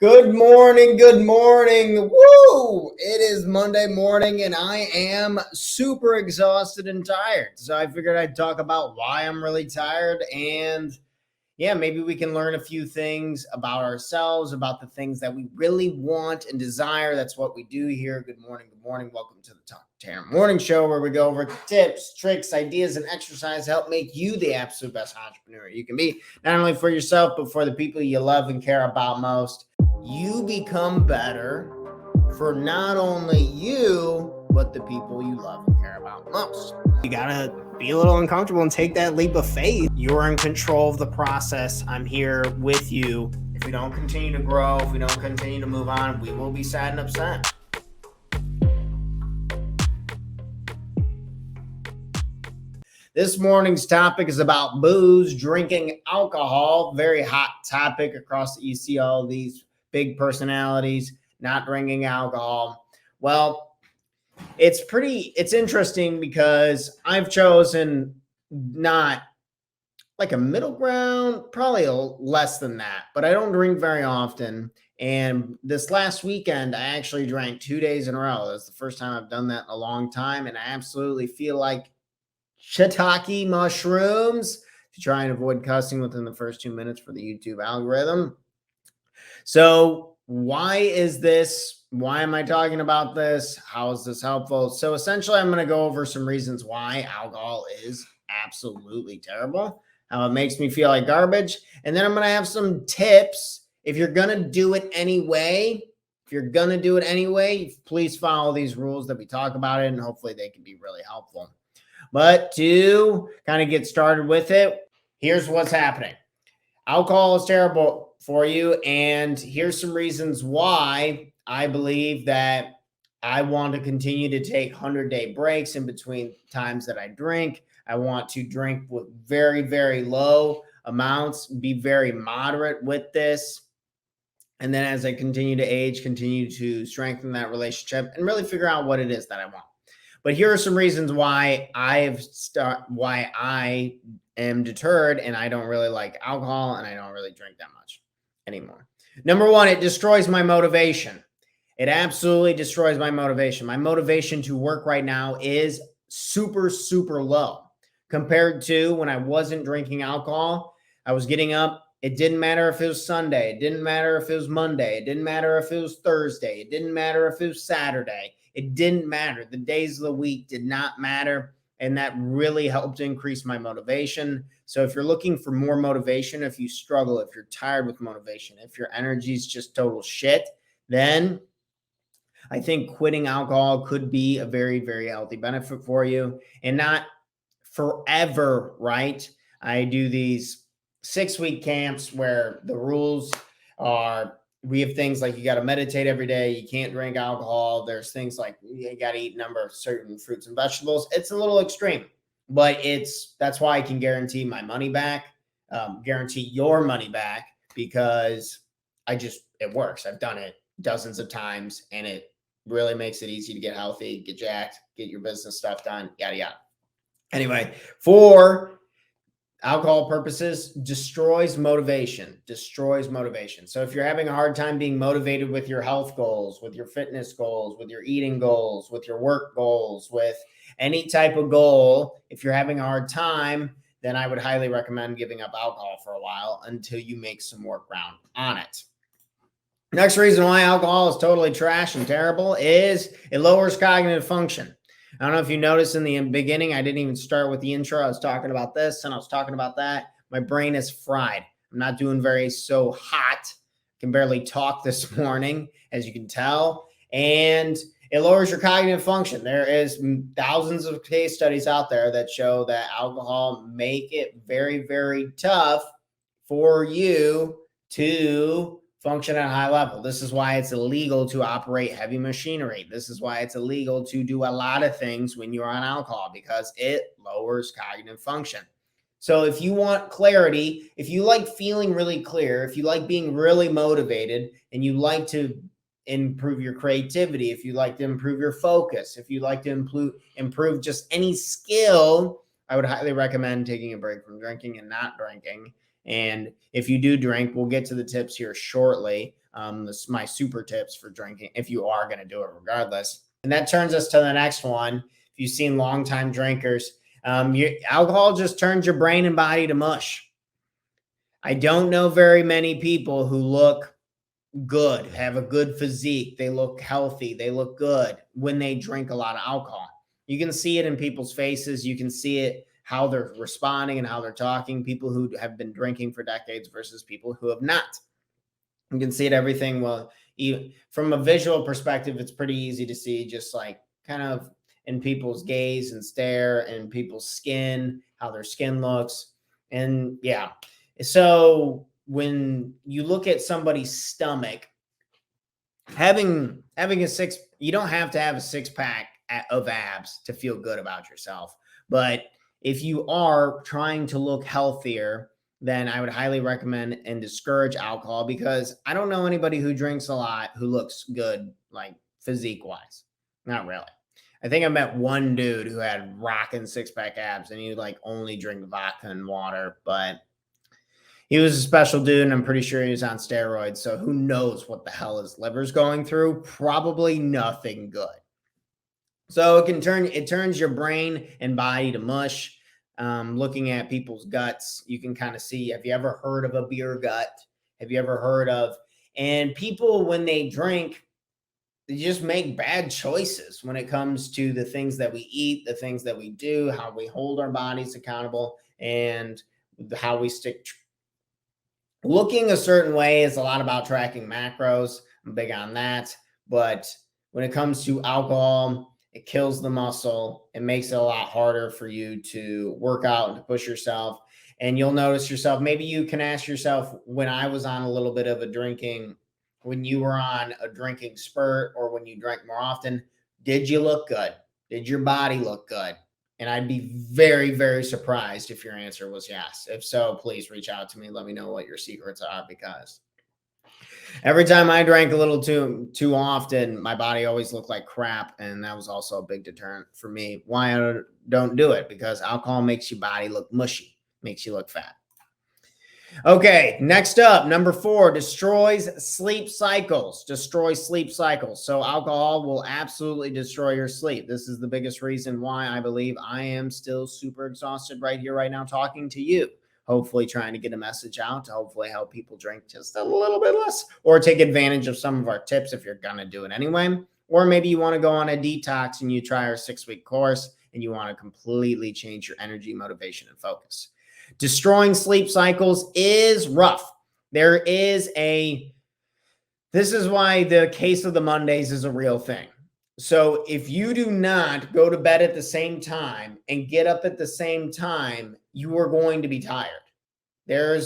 Good morning, good morning. Woo! It is Monday morning and I am super exhausted and tired. So I figured I'd talk about why I'm really tired and maybe we can learn a few things about ourselves, about the things that we really want and desire. That's what we do here. Good morning, good morning. Welcome to the Talk to Taryn Morning Show, where we go over tips, tricks, ideas, and exercise to help make you the absolute best entrepreneur you can be, not only for yourself, but for the people you love and care about most. You become better for not only you, but the people you love and care about most. You gotta be a little uncomfortable and take that leap of faith. You're in control of the process. I'm here with you. If we don't continue to grow, if we don't continue to move on, we will be sad and upset. This morning's topic is about booze, drinking alcohol. Very hot topic across. You see all these big personalities not drinking alcohol. Well, it's interesting because I've chosen not like a middle ground, probably less than that, but I don't drink very often. And this last weekend, I actually drank 2 days in a row. That's the first time I've done that in a long time. And I absolutely feel like shiitake mushrooms, to try and avoid cussing within the first 2 minutes for the YouTube algorithm. So why is this? Why am I talking about this? How is this helpful? So essentially, I'm going to go over some reasons why alcohol is absolutely terrible, how it makes me feel like garbage. And then I'm going to have some tips. If you're going to do it anyway, please follow these rules that we talk about it, and hopefully they can be really helpful. But to kind of get started with it, here's what's happening. Alcohol is terrible for you, and here's some reasons why I believe that I want to continue to take 100-day breaks in between times that I drink. I want to drink with very, very low amounts, be very moderate with this. And then as I continue to age, continue to strengthen that relationship and really figure out what it is that I want. But here are some reasons why I am deterred and I don't really like alcohol and I don't really drink that much anymore. Number one, it destroys my motivation. It absolutely destroys my motivation. My motivation to work right now is super, super low compared to when I wasn't drinking alcohol. I was getting up. It didn't matter if it was Sunday. It didn't matter if it was Monday. It didn't matter if it was Thursday. It didn't matter if it was Saturday. It didn't matter. The days of the week did not matter. And that really helped increase my motivation. So if you're looking for more motivation, if you struggle, if you're tired with motivation, if your energy is just total shit, then I think quitting alcohol could be a very, very healthy benefit for you, and not forever, right? I do these 6-week camps where the rules are, we have things like you got to meditate every day. You can't drink alcohol. There's things like you got to eat a number of certain fruits and vegetables. It's a little extreme, but that's why I can guarantee my money back, guarantee your money back, because it works. I've done it dozens of times and it really makes it easy to get healthy, get jacked, get your business stuff done, yada, yada. Anyway, for alcohol purposes, destroys motivation. So if you're having a hard time being motivated with your health goals, with your fitness goals, with your eating goals, with your work goals, with any type of goal, if you're having a hard time, then I would highly recommend giving up alcohol for a while until you make some more ground on it. Next reason why alcohol is totally trash and terrible is it lowers cognitive function. I don't know if you noticed in the beginning, I didn't even start with the intro. I was talking about this and I was talking about that. My brain is fried. I'm not doing so hot. I can barely talk this morning, as you can tell. And it lowers your cognitive function. There is thousands of case studies out there that show that alcohol make it very, very tough for you to function at a high level. This is why it's illegal to operate heavy machinery. This is why it's illegal to do a lot of things when you're on alcohol, because it lowers cognitive function. So if you want clarity, if you like feeling really clear, if you like being really motivated, and you like to improve your creativity, if you like to improve your focus, if you like to improve just any skill, I would highly recommend taking a break from drinking and not drinking. And if you do drink, we'll get to the tips here shortly This is my super tips for drinking if you are going to do it regardless. And that turns us to the next one. If you've seen longtime drinkers, alcohol just turns your brain and body to mush. I don't know very many people who look good, have a good physique, they look healthy, they look good when they drink a lot of alcohol. You can see it in people's faces. You can see it how they're responding and how they're talking. People who have been drinking for decades versus people who have not. You can see it everything. Well, even from a visual perspective, it's pretty easy to see just like kind of in people's gaze and stare and people's skin, how their skin looks. And yeah, so when you look at somebody's stomach, having a six, you don't have to have a six pack of abs to feel good about yourself. But if you are trying to look healthier, then I would highly recommend and discourage alcohol, because I don't know anybody who drinks a lot who looks good, like physique wise. Not really. I think I met one dude who had rocking six pack abs and he like only drink vodka and water, but he was a special dude, and I'm pretty sure he was on steroids. So who knows what the hell his liver's going through? Probably nothing good. So it turns your brain and body to mush. Looking at people's guts, you can kind of see. Have you ever heard of a beer gut? Have you ever heard of? And people, when they drink, they just make bad choices when it comes to the things that we eat, the things that we do, how we hold our bodies accountable, and how we stick. Looking a certain way is a lot about tracking macros. I'm big on that. But when it comes to alcohol, it kills the muscle. It makes it a lot harder for you to work out and to push yourself. And you'll notice yourself, maybe you can ask yourself, when I was on a little bit of a drinking, when you were on a drinking spurt or when you drank more often, did you look good? Did your body look good? And I'd be very, very surprised if your answer was yes. If so, please reach out to me. Let me know what your secrets are, because every time I drank a little too often, my body always looked like crap. And that was also a big deterrent for me why I don't do it, because alcohol makes your body look mushy, makes you look fat. Okay, next up, number 4, destroys sleep cycles. Destroys sleep cycles. So alcohol will absolutely destroy your sleep. This is the biggest reason why I believe I am still super exhausted right here, right now, talking to you. Hopefully trying to get a message out to hopefully help people drink just a little bit less, or take advantage of some of our tips if you're going to do it anyway. Or maybe you want to go on a detox and you try our 6-week course and you want to completely change your energy, motivation, and focus. Destroying sleep cycles is rough. This is why the case of the Mondays is a real thing. So if you do not go to bed at the same time and get up at the same time, you are going to be tired. And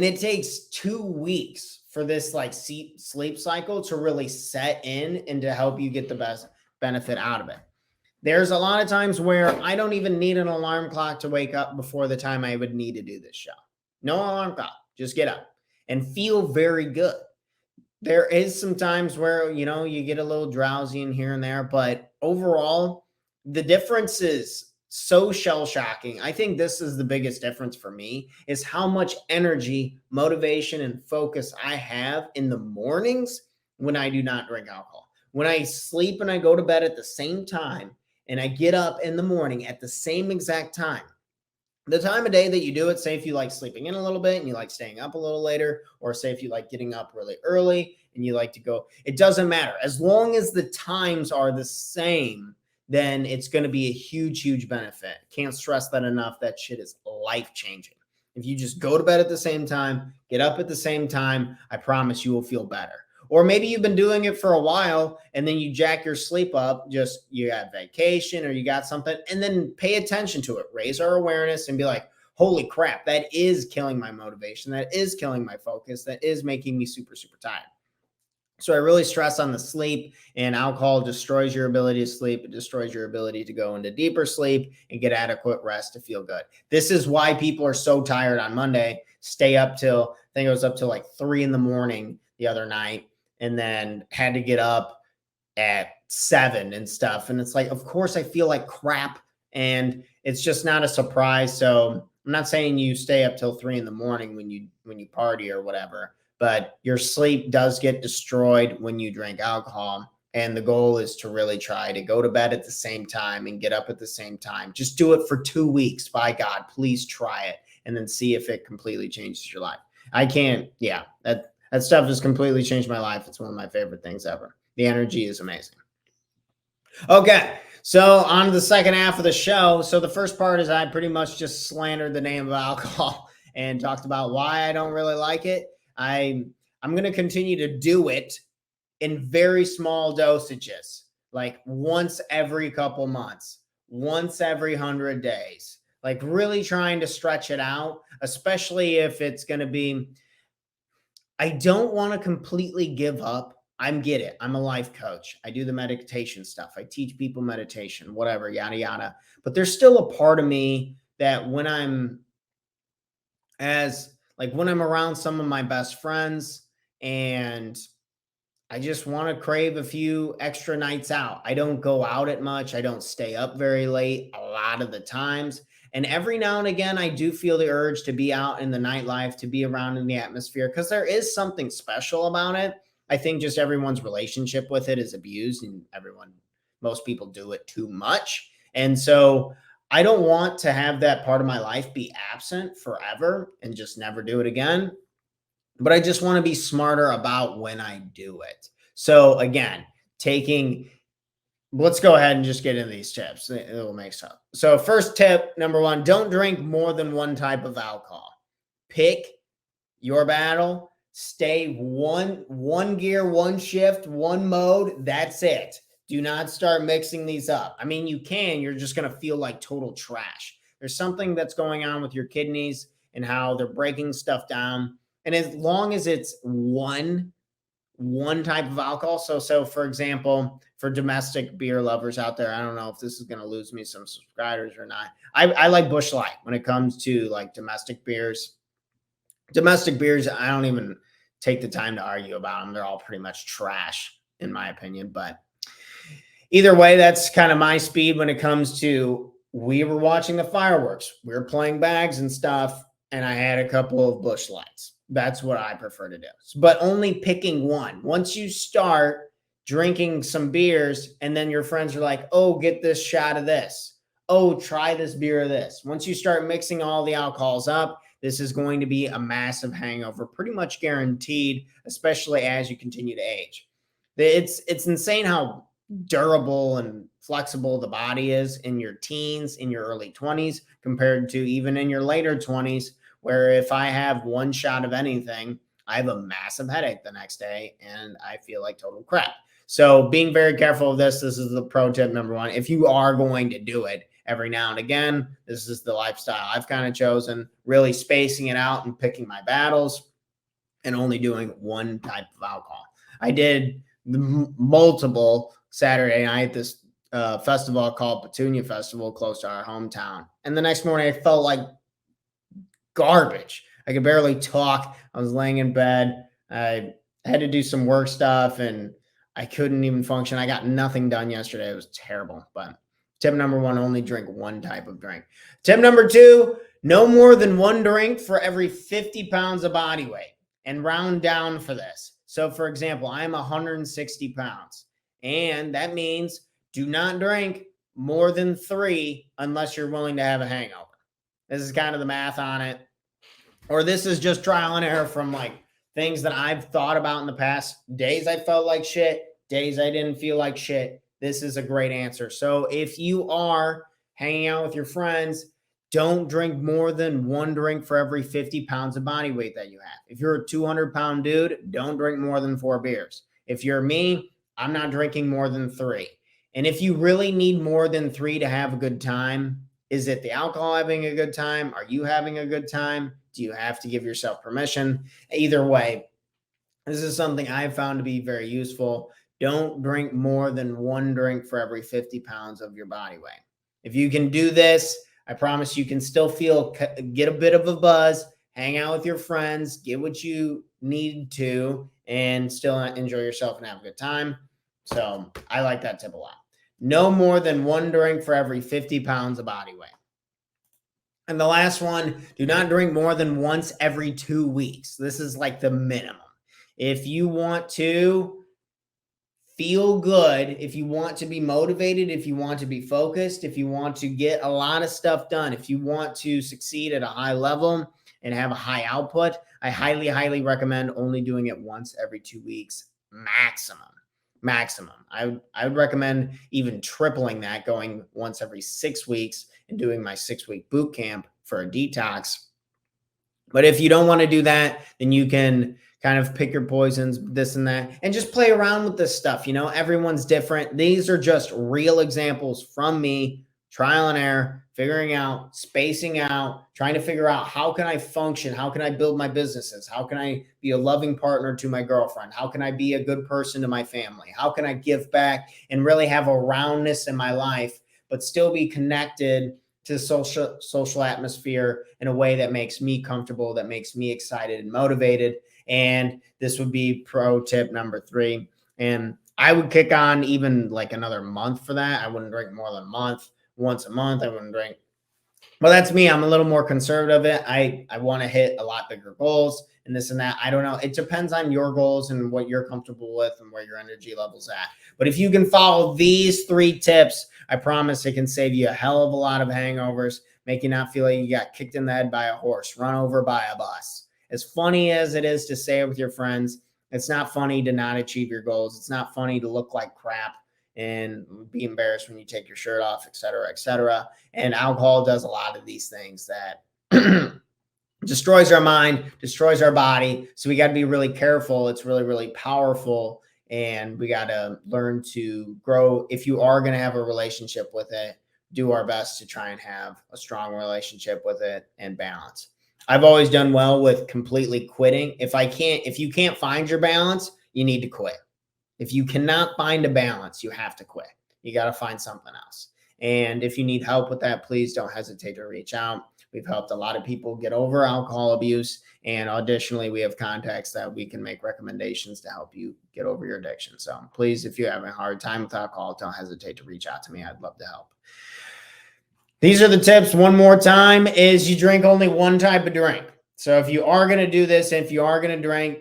it takes 2 weeks for this like sleep cycle to really set in and to help you get the best benefit out of it. There's a lot of times where I don't even need an alarm clock to wake up before the time I would need to do this show. No alarm clock, just get up and feel very good. There is some times where, you get a little drowsy in here and there, but overall, the difference is so shell shocking. I think this is the biggest difference for me, is how much energy, motivation, and focus I have in the mornings when I do not drink alcohol. When I sleep and I go to bed at the same time, and I get up in the morning at the same exact time. The time of day that you do it, say if you like sleeping in a little bit and you like staying up a little later, or say if you like getting up really early and you like to go, it doesn't matter. As long as the times are the same, then it's going to be a huge, huge benefit. Can't stress that enough. That shit is life-changing. If you just go to bed at the same time, get up at the same time, I promise you will feel better. Or maybe you've been doing it for a while and then you jack your sleep up, just you got vacation or you got something, and then pay attention to it. Raise our awareness and be like, holy crap, that is killing my motivation. That is killing my focus. That is making me super, super tired. So I really stress on the sleep, and alcohol destroys your ability to sleep. It destroys your ability to go into deeper sleep and get adequate rest to feel good. This is why people are so tired on Monday, stay up till, I think it was up till like 3 a.m. the other night, and then had to get up at 7 and stuff. And it's like, of course I feel like crap, and it's just not a surprise. So I'm not saying you stay up till 3 a.m. when you party or whatever, but your sleep does get destroyed when you drink alcohol. And the goal is to really try to go to bed at the same time and get up at the same time. Just do it for 2 weeks. By God, please try it and then see if it completely changes your life. I can't, yeah, that stuff has completely changed my life. It's one of my favorite things ever. The energy is amazing. Okay, so on to the second half of the show. So the first part is I pretty much just slandered the name of alcohol and talked about why I don't really like it. I'm going to continue to do it in very small dosages, like once every couple months, once every 100 days, like really trying to stretch it out, especially if it's going to be, I don't want to completely give up. Get it. I'm a life coach. I do the meditation stuff. I teach people meditation, whatever, yada, yada. But there's still a part of me that when I'm around some of my best friends and I just want to crave a few extra nights out. I don't go out at much. I don't stay up very late a lot of the times. And every now and again, I do feel the urge to be out in the nightlife, to be around in the atmosphere, because there is something special about it. I think just everyone's relationship with it is abused, and most people do it too much. And so I don't want to have that part of my life be absent forever and just never do it again. But I just want to be smarter about when I do it. So again, let's go ahead and just get into these tips. It will make sense. So first tip, number 1, don't drink more than one type of alcohol. Pick your battle. Stay one gear, one shift, one mode. That's it. Do not start mixing these up. I mean, you can, you're just going to feel like total trash. There's something that's going on with your kidneys and how they're breaking stuff down. And as long as it's one type of alcohol. So for example, for domestic beer lovers out there, I don't know if this is going to lose me some subscribers or not. I like Busch Light when it comes to like domestic beers. Domestic beers, I don't even take the time to argue about them. They're all pretty much trash in my opinion. But either way, that's kind of my speed when it comes to, we were watching the fireworks. We were playing bags and stuff. And I had a couple of Busch Lights. That's what I prefer to do. But only picking one. Once you start drinking some beers and then your friends are like, oh, get this shot of this. Oh, try this beer of this. Once you start mixing all the alcohols up, this is going to be a massive hangover, pretty much guaranteed, especially as you continue to age. It's insane how durable and flexible the body is in your teens, in your early 20s, compared to even in your later 20s, where if I have one shot of anything, I have a massive headache the next day and I feel like total crap. So being very careful of this is the pro tip number 1. If you are going to do it every now and again, this is the lifestyle I've kind of chosen, really spacing it out and picking my battles and only doing one type of alcohol. I did multiple Saturday night, this festival called Petunia Festival close to our hometown. And the next morning I felt like garbage. I could barely talk. I was laying in bed. I had to do some work stuff and I couldn't even function. I got nothing done yesterday. It was terrible. But tip number 1, only drink one type of drink. Tip number 2, no more than one drink for every 50 pounds of body weight, and round down for this. So for example, I'm 160 pounds and that means do not drink more than 3 unless you're willing to have a hangover. This is kind of the math on it. Or this is just trial and error from like things that I've thought about in the past. Days I felt like shit, days I didn't feel like shit. This is a great answer. So if you are hanging out with your friends, don't drink more than one drink for every 50 pounds of body weight that you have. If you're a 200-pound dude, don't drink more than 4 beers. If you're me, I'm not drinking more than 3. And if you really need more than 3 to have a good time, is it the alcohol having a good time? Are you having a good time? Do you have to give yourself permission? Either way, this is something I've found to be very useful. Don't drink more than one drink for every 50 pounds of your body weight. If you can do this, I promise you can still get a bit of a buzz, hang out with your friends, get what you need to, and still enjoy yourself and have a good time. So I like that tip a lot. No more than one drink for every 50 pounds of body weight. And the last one, do not drink more than once every 2 weeks. This is like the minimum. If you want to feel good, if you want to be motivated, if you want to be focused, if you want to get a lot of stuff done, if you want to succeed at a high level and have a high output, I highly, highly recommend only doing it once every 2 weeks maximum. Maximum. I would recommend even tripling that, going once every 6 weeks and doing my 6-week boot camp for a detox. But if you don't want to do that, then you can kind of pick your poisons, this and that, and just play around with this stuff. You know, everyone's different. These are just real examples from me, trial and error, figuring out, spacing out, trying to figure out how can I function? How can I build my businesses? How can I be a loving partner to my girlfriend? How can I be a good person to my family? How can I give back and really have a roundness in my life, but still be connected to the social atmosphere in a way that makes me comfortable, that makes me excited and motivated. And this would be pro tip number 3. And I would kick on even like another month for that. I wouldn't drink more than a month. Once a month, I wouldn't drink. Well, that's me. I'm a little more conservative. I want to hit a lot bigger goals and this and that. I don't know. It depends on your goals and what you're comfortable with and where your energy level's at. But if you can follow these 3 tips, I promise it can save you a hell of a lot of hangovers, make you not feel like you got kicked in the head by a horse, run over by a bus. As funny as it is to say it with your friends, it's not funny to not achieve your goals. It's not funny to look like crap and be embarrassed when you take your shirt off, et cetera, et cetera. And alcohol does a lot of these things that destroys our mind, destroys our body. So we got to be really careful. It's really, really powerful. And we got to learn to grow. If you are going to have a relationship with it, do our best to try and have a strong relationship with it and balance. I've always done well with completely quitting. If you can't find your balance, you need to quit. If you cannot find a balance, you have to quit. You got to find something else. And if you need help with that, please don't hesitate to reach out. We've helped a lot of people get over alcohol abuse. And additionally, we have contacts that we can make recommendations to help you get over your addiction. So please, if you're having a hard time with alcohol, don't hesitate to reach out to me. I'd love to help. These are the tips. One more time is you drink only one type of drink. So if you are going to do this, if you are going to drink,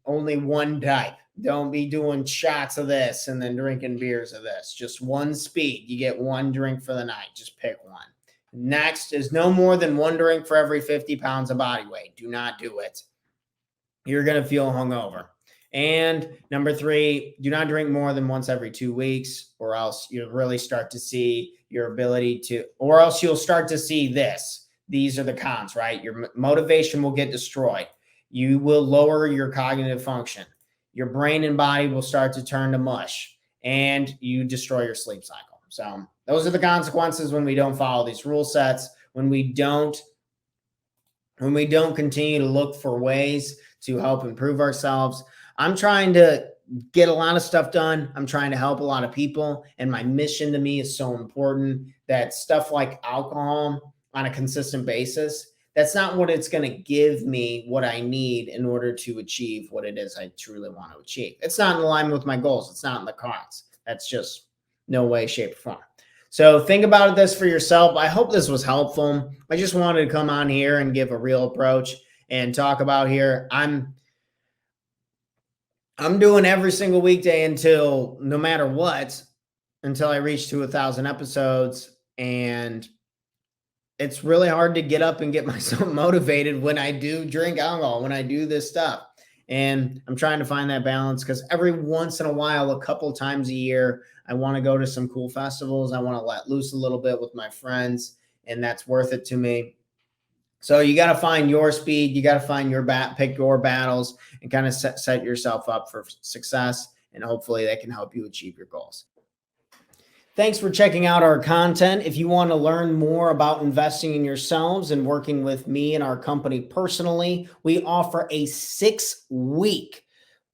only one type. Don't be doing shots of this and then drinking beers of this. Just one speed. You get one drink for the night. Just pick one. Next is no more than one drink for every 50 pounds of body weight. Do not do it. You're going to feel hungover. And number 3, do not drink more than once every 2 weeks, or else you'll really start to see your ability to, or else you'll start to see this. These are the cons, right? Your motivation will get destroyed. You will lower your cognitive function. Your brain and body will start to turn to mush, and you destroy your sleep cycle. So those are the consequences when we don't follow these rule sets, when we don't continue to look for ways to help improve ourselves. I'm trying to get a lot of stuff done. I'm trying to help a lot of people. And my mission to me is so important that stuff like alcohol on a consistent basis, that's not what it's going to give me what I need in order to achieve what it is I truly want to achieve. It's not in alignment with my goals. It's not in the cards. That's just no way, shape, or form. So think about this for yourself. I hope this was helpful. I just wanted to come on here and give a real approach and talk about here. I'm doing every single weekday until no matter what, until I reach to 1,000 episodes. And it's really hard to get up and get myself motivated when I do drink alcohol, when I do this stuff. And I'm trying to find that balance because every once in a while, a couple times a year, I want to go to some cool festivals. I want to let loose a little bit with my friends, and that's worth it to me. So you got to find your speed. You got to find your pick your battles and kind of set yourself up for success. And hopefully they can help you achieve your goals. Thanks for checking out our content. If you want to learn more about investing in yourselves and working with me and our company personally, we offer a 6-week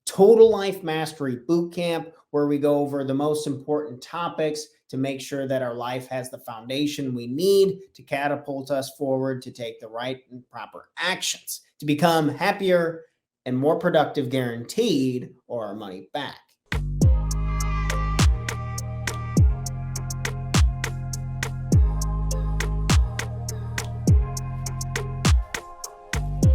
Total Life Mastery Bootcamp where we go over the most important topics to make sure that our life has the foundation we need to catapult us forward to take the right and proper actions to become happier and more productive, guaranteed, or our money back.